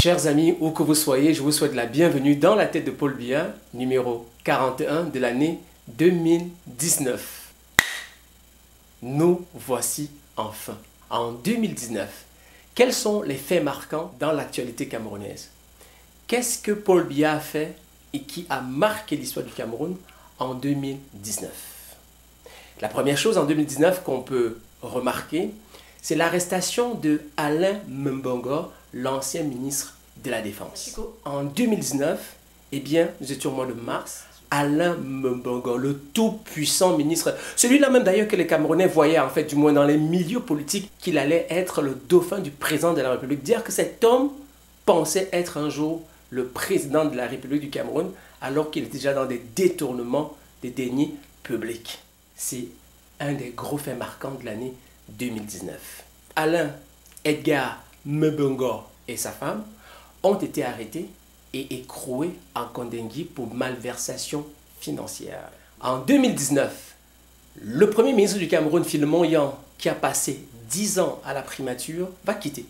Chers amis, où que vous soyez, je vous souhaite la bienvenue dans la tête de Paul Biya, numéro 41 de l'année 2019. Nous voici enfin en 2019. Quels sont les faits marquants dans l'actualité camerounaise? Qu'est-ce que Paul Biya a fait et qui a marqué l'histoire du Cameroun en 2019? La première chose en 2019 qu'on peut remarquer, c'est l'arrestation de Alain Mbongo, l'ancien ministre de la Défense. En 2019, eh bien, nous étions au mois de mars, Alain Mbongo, le tout-puissant ministre, celui-là même d'ailleurs que les Camerounais voyaient, en fait, du moins dans les milieux politiques, qu'il allait être le dauphin du président de la République. Dire que cet homme pensait être un jour le président de la République du Cameroun, alors qu'il était déjà dans des détournements des deniers publics. C'est un des gros faits marquants de l'année 2019. Alain Edgar Mbongo et sa femme ont été arrêtés et écroués en Kondengui pour malversation financière. En 2019, le premier ministre du Cameroun, Philemon Yan, qui a passé 10 ans à la primature, va quitter.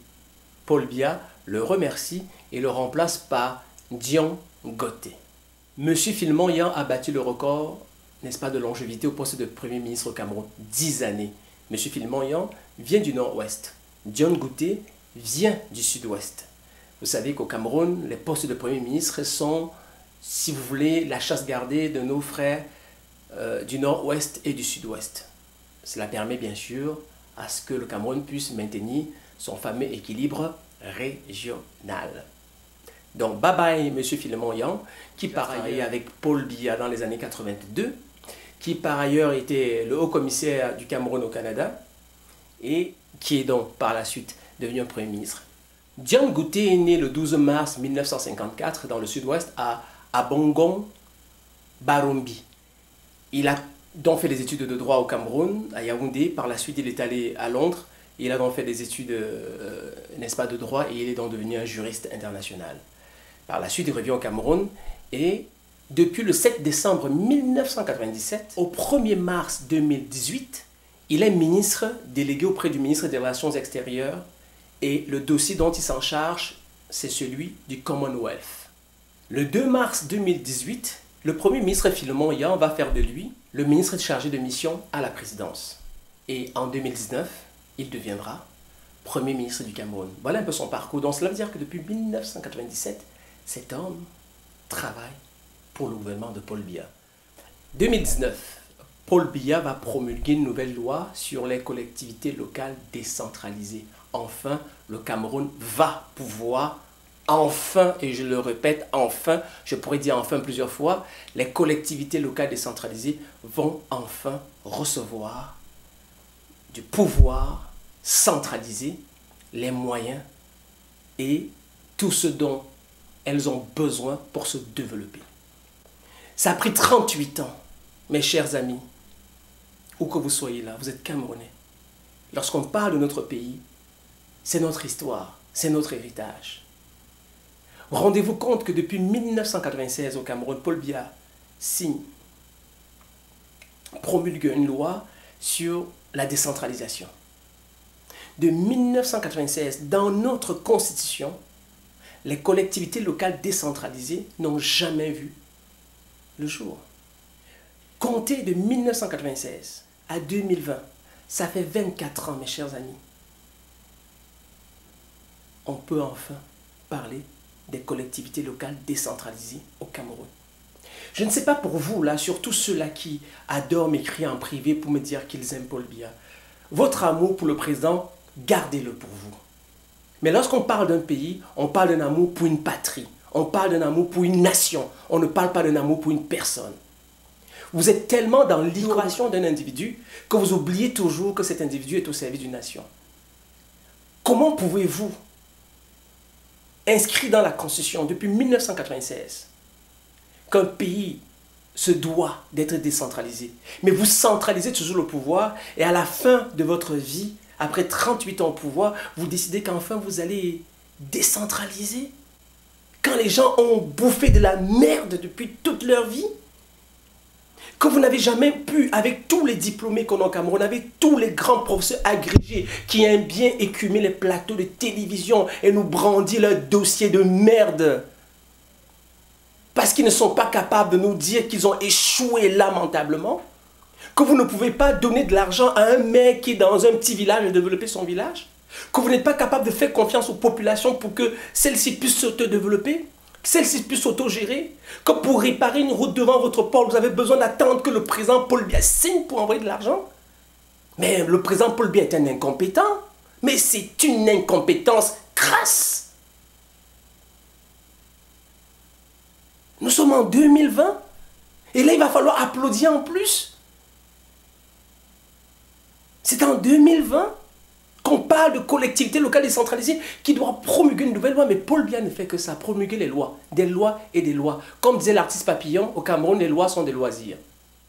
Paul Biya le remercie et le remplace par Dion Goté. Monsieur Philemon Yan a battu le record, n'est-ce pas, de longévité au poste de premier ministre au Cameroun. 10 années. Monsieur Philemon Yan vient du nord-ouest. Dion Goté vient du sud-ouest. Vous savez qu'au Cameroun, les postes de premier ministre sont, si vous voulez, la chasse gardée de nos frères du nord-ouest et du sud-ouest. Cela permet bien sûr à ce que le Cameroun puisse maintenir son fameux équilibre régional. Donc, bye bye, monsieur Philemon Yan, qui par ailleurs avec Paul Biya dans les années 82, qui par ailleurs était le haut-commissaire du Cameroun au Canada, et qui est donc par la suite devenu un premier ministre. Dion Goté est né le 12 mars 1954 dans le sud-ouest à Abongon, Barombi. Il a donc fait des études de droit au Cameroun, à Yaoundé. Par la suite, il est allé à Londres. Il a donc fait des études, n'est-ce pas, de droit et il est donc devenu un juriste international. Par la suite, il revient au Cameroun et depuis le 7 décembre 1997 au 1er mars 2018, il est ministre délégué auprès du ministre des Relations extérieures et le dossier dont il s'en charge, c'est celui du Commonwealth. Le 2 mars 2018, le premier ministre Philemon Yan va faire de lui le ministre chargé de mission à la présidence. Et en 2019, il deviendra premier ministre du Cameroun. Voilà un peu son parcours. Donc cela veut dire que depuis 1997, cet homme travaille pour le gouvernement de Paul Biya. 2019, Paul Biya va promulguer une nouvelle loi sur les collectivités locales décentralisées. Enfin, le Cameroun va pouvoir, enfin, et je le répète, enfin, je pourrais dire enfin plusieurs fois, les collectivités locales décentralisées vont enfin recevoir du pouvoir centralisé, les moyens et tout ce dont elles ont besoin pour se développer. Ça a pris 38 ans, mes chers amis, où que vous soyez là, vous êtes Camerounais. Lorsqu'on parle de notre pays, c'est notre histoire, c'est notre héritage. Rendez-vous compte que depuis 1996 au Cameroun, Paul Biya promulgue une loi sur la décentralisation. De 1996, dans notre constitution, les collectivités locales décentralisées n'ont jamais vu le jour. Comptez de 1996 à 2020, ça fait 24 ans, mes chers amis. On peut enfin parler des collectivités locales décentralisées au Cameroun. Je ne sais pas pour vous, là, surtout ceux-là qui adorent m'écrire en privé pour me dire qu'ils aiment Paul Biya. Votre amour pour le président, gardez-le pour vous. Mais lorsqu'on parle d'un pays, on parle d'un amour pour une patrie. On parle d'un amour pour une nation. On ne parle pas d'un amour pour une personne. Vous êtes tellement dans l'idolatration d'un individu que vous oubliez toujours que cet individu est au service d'une nation. Comment pouvez-vous, inscrit dans la Constitution depuis 1996, qu'un pays se doit d'être décentralisé, mais vous centralisez toujours le pouvoir et à la fin de votre vie, après 38 ans au pouvoir, vous décidez qu'enfin vous allez décentraliser? Quand les gens ont bouffé de la merde depuis toute leur vie? Que vous n'avez jamais pu, avec tous les diplômés qu'on a au Cameroun, avec tous les grands professeurs agrégés qui aiment bien écumer les plateaux de télévision et nous brandir leurs dossiers de merde. Parce qu'ils ne sont pas capables de nous dire qu'ils ont échoué lamentablement. Que vous ne pouvez pas donner de l'argent à un mec qui est dans un petit village et développer son village. Que vous n'êtes pas capable de faire confiance aux populations pour que celles-ci puissent s'auto-développer. Celle-ci puisse s'auto-gérer, que pour réparer une route devant votre port, vous avez besoin d'attendre que le président Paul Biya signe pour envoyer de l'argent. Mais le président Paul Biya est un incompétent. Mais c'est une incompétence crasse. Nous sommes en 2020. Et là, il va falloir applaudir en plus. C'est en 2020 qu'on parle de collectivité locale décentralisée qui doit promulguer une nouvelle loi. Mais Paul Biya ne fait que ça, promulguer les lois. Des lois et des lois. Comme disait l'artiste Papillon, au Cameroun, les lois sont des loisirs.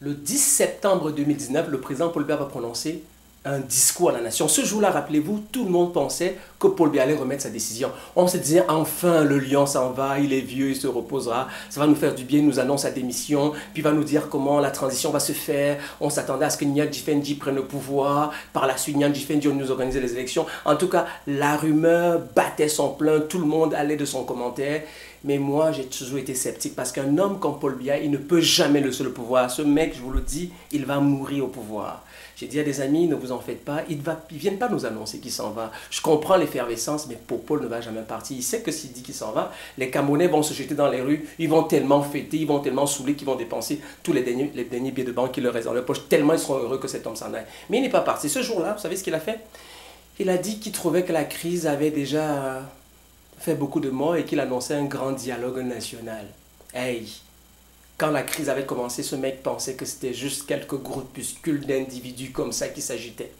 Le 10 septembre 2019, le président Paul Biya va prononcer un discours à la nation. Ce jour-là, rappelez-vous, tout le monde pensait que Paul Biya allait remettre sa décision. On se disait, enfin, le lion s'en va, il est vieux, il se reposera, ça va nous faire du bien, il nous annonce sa démission, puis il va nous dire comment la transition va se faire. On s'attendait à ce que Nyadji Fendi prenne le pouvoir, par la suite Nyadji Fendi nous organiser les élections. En tout cas, la rumeur battait son plein, tout le monde allait de son commentaire. Mais moi, j'ai toujours été sceptique parce qu'un homme comme Paul Biya, il ne peut jamais laisser le pouvoir. Ce mec, je vous le dis, il va mourir au pouvoir. J'ai dit à des amis, ne vous en faites pas, ils ne viennent pas nous annoncer qu'il s'en va. Je comprends l'effervescence, mais Paul ne va jamais partir. Il sait que s'il dit qu'il s'en va, les Camerounais vont se jeter dans les rues, ils vont tellement fêter, ils vont tellement saouler qu'ils vont dépenser tous les derniers billets de banque qui leur restent dans leur poche, tellement ils seront heureux que cet homme s'en aille. Mais il n'est pas parti. Ce jour-là, vous savez ce qu'il a fait? Il a dit qu'il trouvait que la crise avait déjà fait beaucoup de morts et qu'il annonçait un grand dialogue national. Hey! Quand la crise avait commencé, ce mec pensait que c'était juste quelques groupuscules d'individus comme ça qui s'agitaient.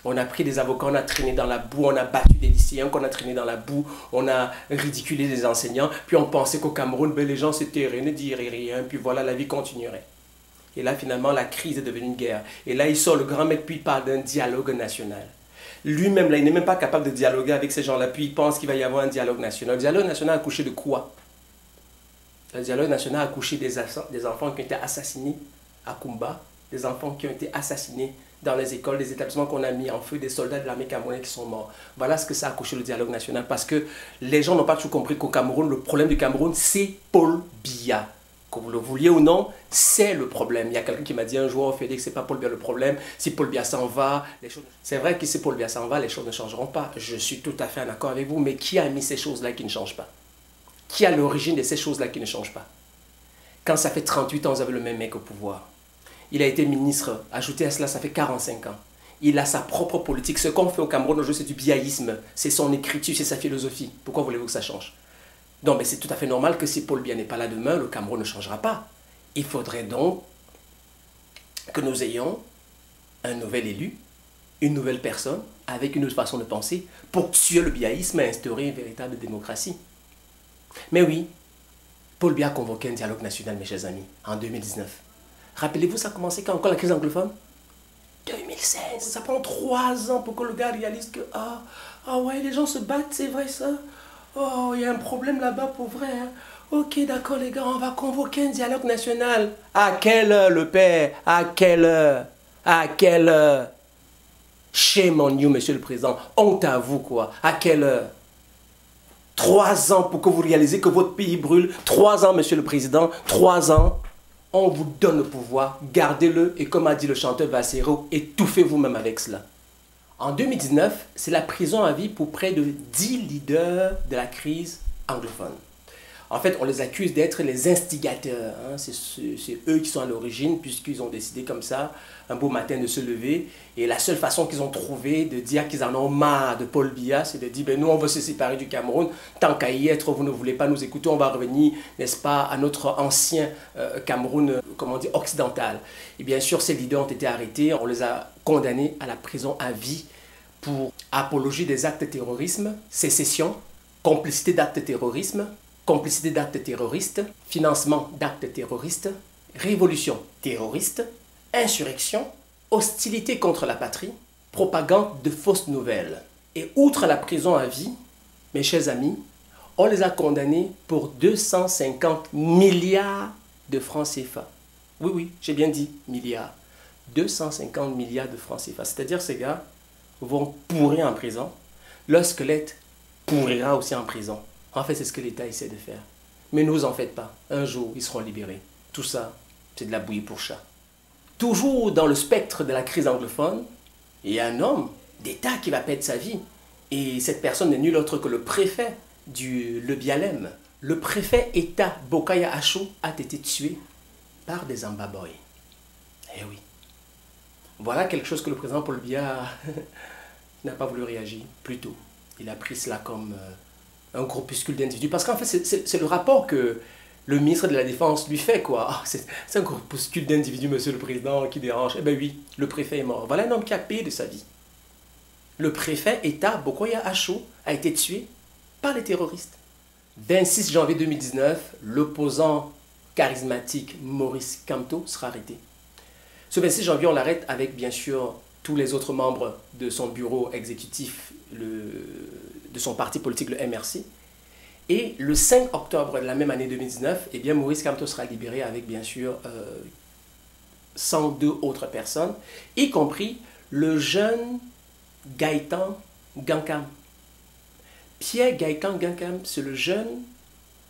On a pris des avocats, on a traîné dans la boue, on a battu des lycéens qu'on a traîné dans la boue, on a ridiculé des enseignants, puis on pensait qu'au Cameroun, ben, les gens se tairaient, ne diraient rien, puis voilà, la vie continuerait. Et là, finalement, la crise est devenue une guerre. Et là, il sort le grand mec, puis il parle d'un dialogue national. Lui-même, là, il n'est même pas capable de dialoguer avec ces gens-là, puis il pense qu'il va y avoir un dialogue national. Le dialogue national a accouché de quoi? Le dialogue national a accouché des enfants qui ont été assassinés à Kumba, des enfants qui ont été assassinés dans les écoles, des établissements qu'on a mis en feu, des soldats de l'armée camerounaise qui sont morts. Voilà ce que ça a accouché le dialogue national, parce que les gens n'ont pas toujours compris qu'au Cameroun, le problème du Cameroun, c'est Paul Biya. Que vous le vouliez ou non, c'est le problème. Il y a quelqu'un qui m'a dit un jour, Félix, c'est pas Paul Biya le problème. Si Paul Biya s'en va, les choses... C'est vrai que si Paul Biya s'en va, les choses ne changeront pas. Je suis tout à fait en accord avec vous, mais qui a mis ces choses-là qui ne changent pas? Qui a l'origine de ces choses-là qui ne changent pas? Quand ça fait 38 ans, vous avez le même mec au pouvoir. Il a été ministre. Ajoutez à cela, ça fait 45 ans. Il a sa propre politique. Ce qu'on fait au Cameroun aujourd'hui, c'est du biaïsme. C'est son écriture, c'est sa philosophie. Pourquoi voulez-vous que ça change? Non, mais c'est tout à fait normal que si Paul Biya n'est pas là demain, le Cameroun ne changera pas. Il faudrait donc que nous ayons un nouvel élu, une nouvelle personne, avec une autre façon de penser, pour tuer le biaïsme et instaurer une véritable démocratie. Mais oui, Paul Biya a convoqué un dialogue national, mes chers amis, en 2019. Rappelez-vous, ça a commencé quand encore la crise anglophone? 2016. Ça prend 3 ans pour que le gars réalise que, ah ouais, les gens se battent, c'est vrai ça? Oh, il y a un problème là-bas pour vrai. Hein? Ok, d'accord les gars, on va convoquer un dialogue national. À quelle heure, le père? À quelle heure? À quelle heure? Shame on you, monsieur le président. Honte à vous, quoi. À quelle heure? 3 ans pour que vous réalisez que votre pays brûle. 3 ans, monsieur le président. 3 ans. On vous donne le pouvoir. Gardez-le. Et comme a dit le chanteur Vassero, étouffez vous-même avec cela. En 2019, c'est la prison à vie pour près de 10 leaders de la crise anglophone. En fait, on les accuse d'être les instigateurs. Hein. C'est eux qui sont à l'origine, puisqu'ils ont décidé comme ça, un beau matin, de se lever. Et la seule façon qu'ils ont trouvé de dire qu'ils en ont marre de Paul Biya, c'est de dire, ben, nous, on veut se séparer du Cameroun. Tant qu'à y être, vous ne voulez pas nous écouter, on va revenir, n'est-ce pas, à notre ancien Cameroun, comment dire, occidental. Et bien sûr, ces leaders ont été arrêtés. On les a condamnés à la prison à vie pour apologie des actes de terrorisme, sécession, complicité d'actes de terrorisme, complicité d'actes terroristes, financement d'actes terroristes, révolution terroriste, insurrection, hostilité contre la patrie, propagande de fausses nouvelles. Et outre la prison à vie, mes chers amis, on les a condamnés pour 250 milliards de francs CFA. Oui, oui, j'ai bien dit milliards. 250 milliards de francs CFA. C'est-à-dire ces gars vont pourrir en prison. Leur squelette pourrira aussi en prison. En fait, c'est ce que l'État essaie de faire. Mais ne vous en faites pas. Un jour, ils seront libérés. Tout ça, c'est de la bouillie pour chat. Toujours dans le spectre de la crise anglophone, il y a un homme d'État qui va perdre sa vie. Et cette personne n'est nul autre que le préfet du Le Bialem. Le préfet État Bokaya Acho a été tué par des Ambaboy. Eh oui. Voilà quelque chose que le président Paul Biya n'a pas voulu réagir plus tôt. Il a pris cela comme un groupuscule d'individus. Parce qu'en fait, c'est le rapport que le ministre de la Défense lui fait, quoi. Ah, c'est un groupuscule d'individus, monsieur le président, qui dérange. Eh bien oui, le préfet est mort. Voilà un homme qui a payé de sa vie. Le préfet État Bokoya Acho a été tué par les terroristes. 26 janvier 2019, l'opposant charismatique Maurice Kamto sera arrêté. Ce 26 janvier, on l'arrête avec bien sûr tous les autres membres de son bureau exécutif, de son parti politique, le MRC. Et le 5 octobre de la même année 2019, eh bien, Maurice Kamto sera libéré avec bien sûr 102 autres personnes, y compris le jeune Gaëtan Gankam. Pierre Gaëtan Gankam, c'est le jeune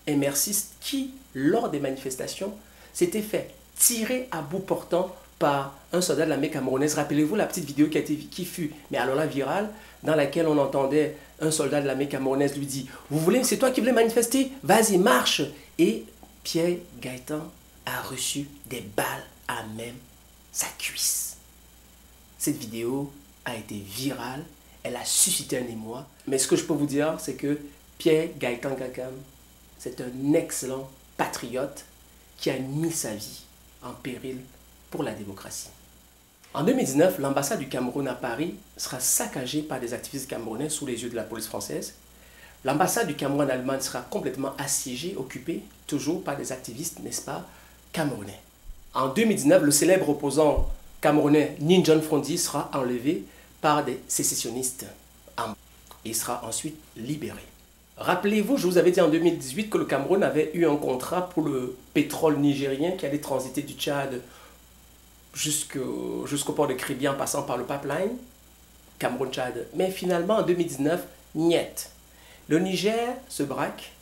MRCiste qui, lors des manifestations, s'était fait tirer à bout portant par un soldat de l'armée camerounaise. Rappelez-vous la petite vidéo qui fut, mais alors là, virale, dans laquelle on entendait un soldat de l'armée camerounaise lui dire « Vous voulez, c'est toi qui voulais manifester? Vas-y, marche !» Et Pierre Gaëtan a reçu des balles à même sa cuisse. Cette vidéo a été virale, elle a suscité un émoi. Mais ce que je peux vous dire, c'est que Pierre Gaëtan Gakam, c'est un excellent patriote qui a mis sa vie en péril pour la démocratie. En 2019, l'ambassade du Cameroun à Paris sera saccagée par des activistes camerounais sous les yeux de la police française. L'ambassade du Cameroun en Allemagne sera complètement assiégée, occupée, toujours par des activistes, n'est-ce pas, camerounais. En 2019, le célèbre opposant camerounais Ninjon Fondi sera enlevé par des sécessionnistes et sera ensuite libéré. Rappelez-vous, je vous avais dit en 2018 que le Cameroun avait eu un contrat pour le pétrole nigérien qui allait transiter du Tchad jusqu'au port de Kribi en passant par le pipeline Cameroun-Tchad. Mais finalement, en 2019, niet. Le Niger se braque.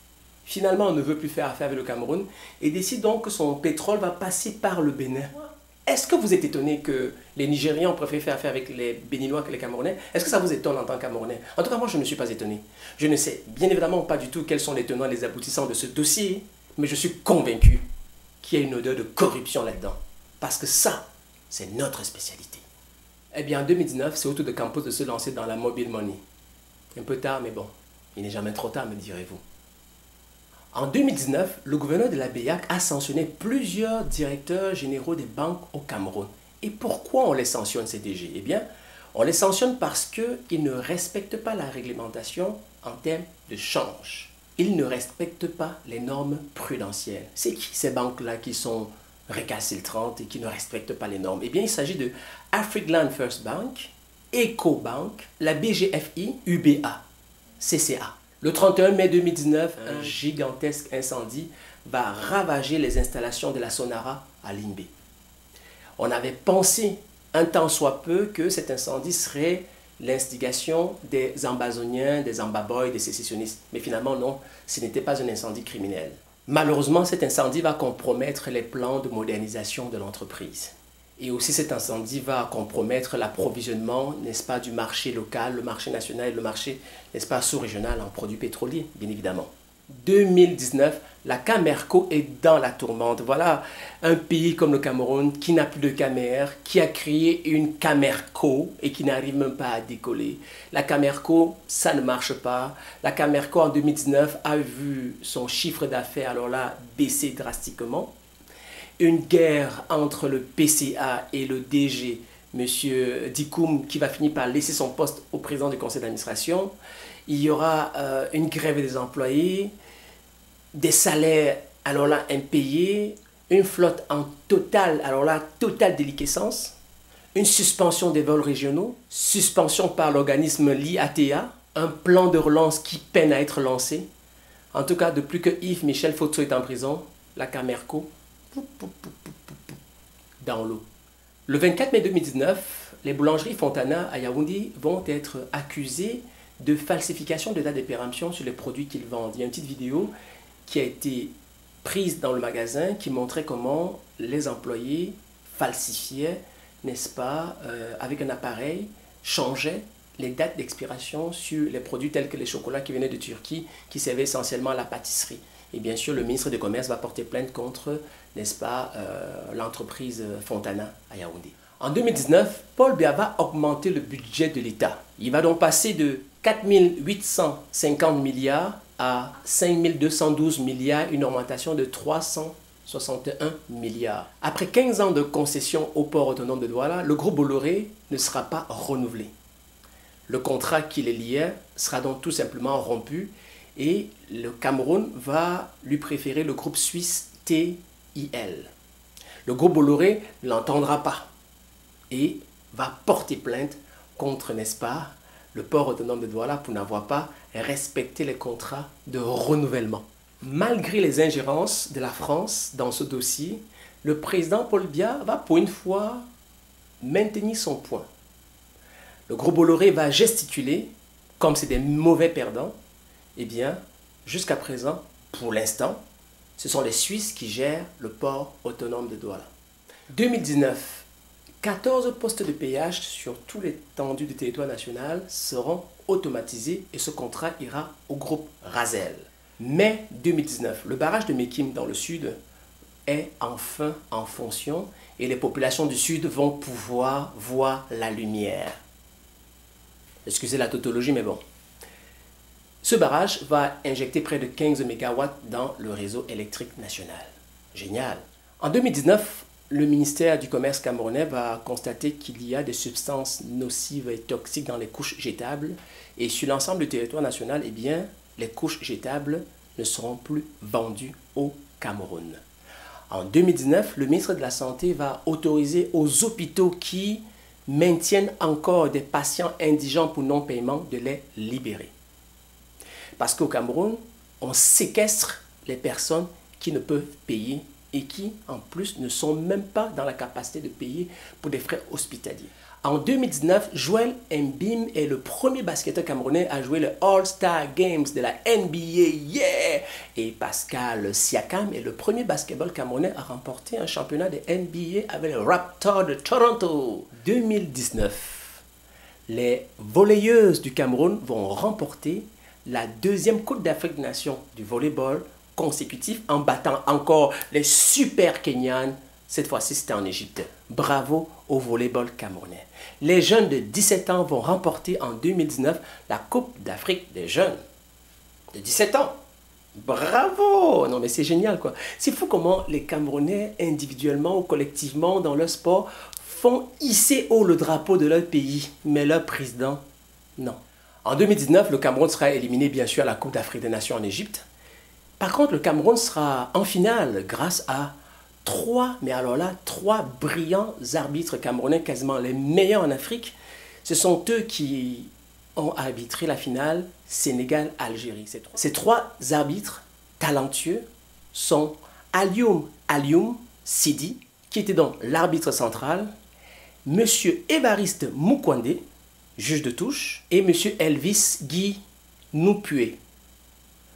Finalement, on ne veut plus faire affaire avec le Cameroun et décide donc que son pétrole va passer par le Bénin. Est-ce que vous êtes étonné que les Nigériens ont préféré faire affaire avec les Béninois que les Camerounais? Est-ce que ça vous étonne en tant que Camerounais? En tout cas, moi, je ne suis pas étonné. Je ne sais bien évidemment pas du tout quels sont les tenants et les aboutissants de ce dossier, mais je suis convaincu qu'il y a une odeur de corruption là-dedans. Parce que ça, c'est notre spécialité. Eh bien, en 2019, c'est au tour de Campos de se lancer dans la mobile money. Un peu tard, mais bon, il n'est jamais trop tard, me direz-vous. En 2019, le gouverneur de la BEAC a sanctionné plusieurs directeurs généraux des banques au Cameroun. Et pourquoi on les sanctionne, ces DG? Eh bien, on les sanctionne parce qu'ils ne respectent pas la réglementation en termes de change. Ils ne respectent pas les normes prudentielles. C'est qui ces banques-là qui sont récalcitrantes et qui ne respectent pas les normes? Eh bien, il s'agit de African First Bank, EcoBank, la BGFI, UBA, CCA. Le 31 mai 2019, un gigantesque incendie va ravager les installations de la Sonara à Limbé. On avait pensé un tant soit peu que cet incendie serait l'instigation des ambazoniens, des ambaboys, des sécessionnistes. Mais finalement, non, ce n'était pas un incendie criminel. Malheureusement, cet incendie va compromettre les plans de modernisation de l'entreprise. Et aussi cet incendie va compromettre l'approvisionnement, n'est-ce pas, du marché local, le marché national et le marché, n'est-ce pas, sous-régional en produits pétroliers, bien évidemment. 2019, la Camerco est dans la tourmente. Voilà un pays comme le Cameroun qui n'a plus de Camer, qui a créé une Camerco et qui n'arrive même pas à décoller. La Camerco, ça ne marche pas. La Camerco en 2019 a vu son chiffre d'affaires alors là baisser drastiquement. Une guerre entre le PCA et le DG, M. Dikoum, qui va finir par laisser son poste au président du conseil d'administration. Il y aura une grève des employés, des salaires alors là impayés, une flotte en totale, alors là, totale déliquescence, une suspension des vols régionaux, suspension par l'organisme l'IATA, un plan de relance qui peine à être lancé. En tout cas, depuis que Yves Michel Fotso est en prison, la Camerco dans l'eau. Le 24 mai 2019, les boulangeries Fontana à Yaoundé vont être accusées de falsification de date de péremption sur les produits qu'ils vendent. Il y a une petite vidéo qui a été prise dans le magasin qui montrait comment les employés falsifiaient, n'est-ce pas, avec un appareil, changeaient les dates d'expiration sur les produits tels que les chocolats qui venaient de Turquie, qui servaient essentiellement à la pâtisserie. Et bien sûr, le ministre du Commerce va porter plainte contre, n'est-ce pas, l'entreprise Fontana à Yaoundé. En 2019, Paul Biya va augmenter le budget de l'État. Il va donc passer de 4 850 milliards à 5 212 milliards, une augmentation de 361 milliards. Après 15 ans de concession au port autonome de Douala, le groupe Bolloré ne sera pas renouvelé. Le contrat qui les liait sera donc tout simplement rompu et le Cameroun va lui préférer le groupe suisse TIL. Le groupe Bolloré ne l'entendra pas et va porter plainte contre, n'est-ce pas, le port autonome de Douala pour n'avoir pas respecté les contrats de renouvellement. Malgré les ingérences de la France dans ce dossier, le président Paul Biya va pour une fois maintenir son point. Le groupe Bolloré va gesticuler, comme c'est des mauvais perdants. Eh bien, jusqu'à présent, pour l'instant, ce sont les Suisses qui gèrent le port autonome de Douala. 2019, 14 postes de péage sur tout l'étendue du territoire national seront automatisés et ce contrat ira au groupe Rasel. Mai 2019, le barrage de Mekim dans le sud est enfin en fonction et les populations du sud vont pouvoir voir la lumière. Excusez la tautologie, mais bon. Ce barrage va injecter près de 15 MW dans le réseau électrique national. Génial! En 2019, le ministère du Commerce camerounais va constater qu'il y a des substances nocives et toxiques dans les couches jetables. Et sur l'ensemble du territoire national, eh bien, les couches jetables ne seront plus vendues au Cameroun. En 2019, le ministre de la Santé va autoriser aux hôpitaux qui maintiennent encore des patients indigents pour non-paiement de les libérer. Parce qu'au Cameroun, on séquestre les personnes qui ne peuvent payer et qui, en plus, ne sont même pas dans la capacité de payer pour des frais hospitaliers. En 2019, Joel Mbim est le premier basketteur camerounais à jouer le All-Star Games de la NBA. Yeah! Et Pascal Siakam est le premier basketball camerounais à remporter un championnat de NBA avec les Raptors de Toronto. 2019, les volleyeuses du Cameroun vont remporter la deuxième Coupe d'Afrique des Nations du volleyball consécutif en battant encore les super Kenyanes. Cette fois-ci, c'était en Égypte. Bravo au volleyball camerounais. Les jeunes de 17 ans vont remporter en 2019 la Coupe d'Afrique des jeunes de 17 ans. Bravo! Non mais c'est génial quoi. C'est fou comment les Camerounais, individuellement ou collectivement dans leur sport, font hisser haut le drapeau de leur pays. Mais leur président, non. En 2019, le Cameroun sera éliminé bien sûr à la Coupe d'Afrique des Nations en Égypte. Par contre, le Cameroun sera en finale grâce à trois brillants arbitres camerounais, quasiment les meilleurs en Afrique. Ce sont eux qui ont arbitré la finale Sénégal-Algérie. Ces trois arbitres talentueux sont Alioum Sidi, qui était donc l'arbitre central, Monsieur Évariste Moukwandé, juge de touche, et Monsieur Elvis Guy Noupué.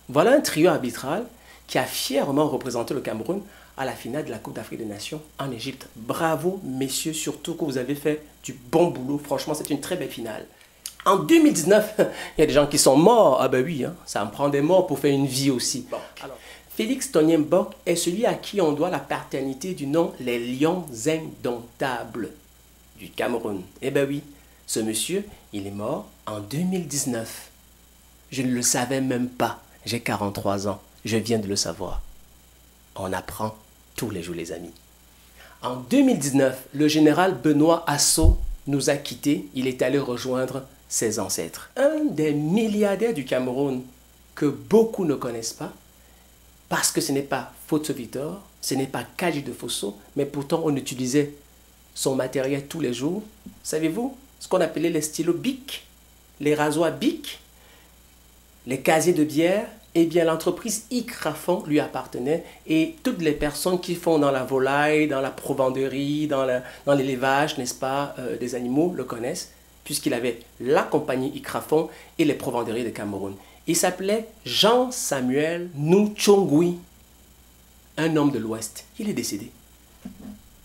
Voilà un trio arbitral qui a fièrement représenté le Cameroun à la finale de la Coupe d'Afrique des Nations en Égypte. Bravo, messieurs, surtout que vous avez fait du bon boulot. Franchement, c'est une très belle finale. En 2019, il y a des gens qui sont morts. Ah ben oui, hein, ça en prend des morts pour faire une vie aussi. Bon, alors, Félix Tonien Mbok est celui à qui on doit la paternité du nom Les Lions Indomptables du Cameroun. Eh ben oui, ce monsieur, il est mort en 2019. Je ne le savais même pas. J'ai 43 ans. Je viens de le savoir. On apprend tous les jours, les amis. En 2019, le général Benoît Assaut nous a quittés. Il est allé rejoindre ses ancêtres. Un des milliardaires du Cameroun que beaucoup ne connaissent pas, parce que ce n'est pas Fosso Victor, ce n'est pas Kadji de Fosso, mais pourtant on utilisait son matériel tous les jours. Savez-vous ce qu'on appelait les stylos Bic, les rasoirs Bic, les casiers de bière eh bien l'entreprise Icrafon lui appartenait et toutes les personnes qui font dans la volaille, dans la provenderie, dans l'élevage, n'est-ce pas, des animaux le connaissent, puisqu'il avait la compagnie Icrafon et les provenderies de Cameroun. Il s'appelait Jean-Samuel Nouchongui, un homme de l'Ouest. Il est décédé.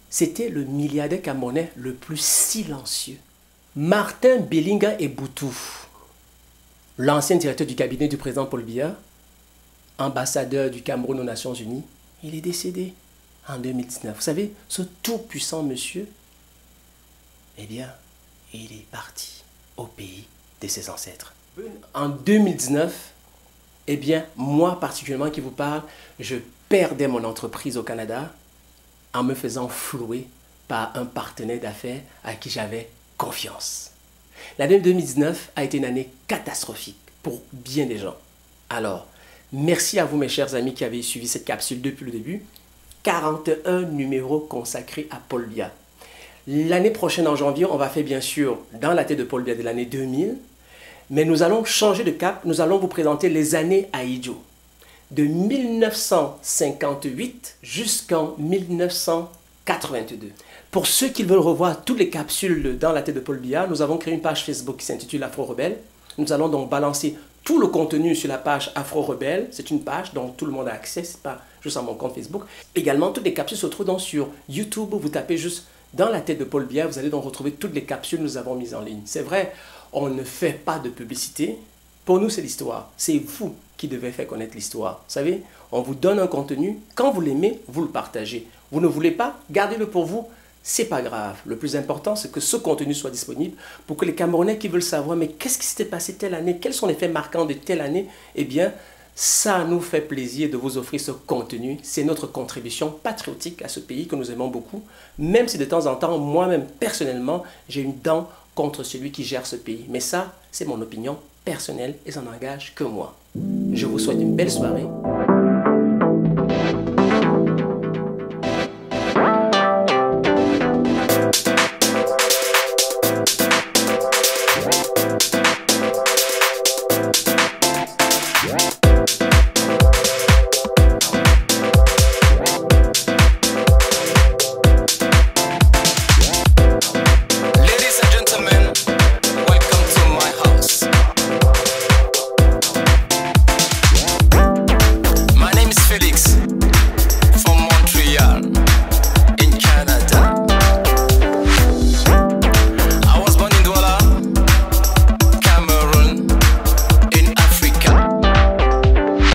C'était le milliardaire camerounais le plus silencieux. Martin Belinga Eboutou, l'ancien directeur du cabinet du président Paul Biya, ambassadeur du Cameroun aux Nations Unies, il est décédé en 2019. Vous savez, ce tout-puissant monsieur, eh bien, il est parti au pays de ses ancêtres. En 2019, eh bien, moi particulièrement qui vous parle, je perdais mon entreprise au Canada en me faisant flouer par un partenaire d'affaires à qui j'avais confiance. L'année 2019 a été une année catastrophique pour bien des gens. Alors, merci à vous mes chers amis qui avez suivi cette capsule depuis le début. 41 numéros consacrés à Paul Biya. L'année prochaine en janvier, on va faire bien sûr dans la tête de Paul Biya de l'année 2000. Mais nous allons changer de cap, nous allons vous présenter les années Ahidjo. De 1958 jusqu'en 1982. Pour ceux qui veulent revoir toutes les capsules dans la tête de Paul Biya, nous avons créé une page Facebook qui s'intitule Afro Rebelle. Nous allons donc balancer tout le contenu sur la page Afro Rebelle. C'est une page dont tout le monde a accès, ce n'est pas juste à mon compte Facebook. Également, toutes les capsules se trouvent donc sur YouTube. Vous tapez juste dans la tête de Paul Biya, vous allez donc retrouver toutes les capsules que nous avons mises en ligne. C'est vrai, on ne fait pas de publicité. Pour nous, c'est l'histoire. C'est vous qui devez faire connaître l'histoire. Vous savez, on vous donne un contenu. Quand vous l'aimez, vous le partagez. Vous ne voulez pas, gardez-le pour vous. C'est pas grave. Le plus important, c'est que ce contenu soit disponible pour que les Camerounais qui veulent savoir, mais qu'est-ce qui s'était passé telle année? Quels sont les faits marquants de telle année? Eh bien, ça nous fait plaisir de vous offrir ce contenu. C'est notre contribution patriotique à ce pays que nous aimons beaucoup. Même si de temps en temps, moi-même, personnellement, j'ai une dent contre celui qui gère ce pays. Mais ça, c'est mon opinion personnelle et ça n'engage que moi. Je vous souhaite une belle soirée.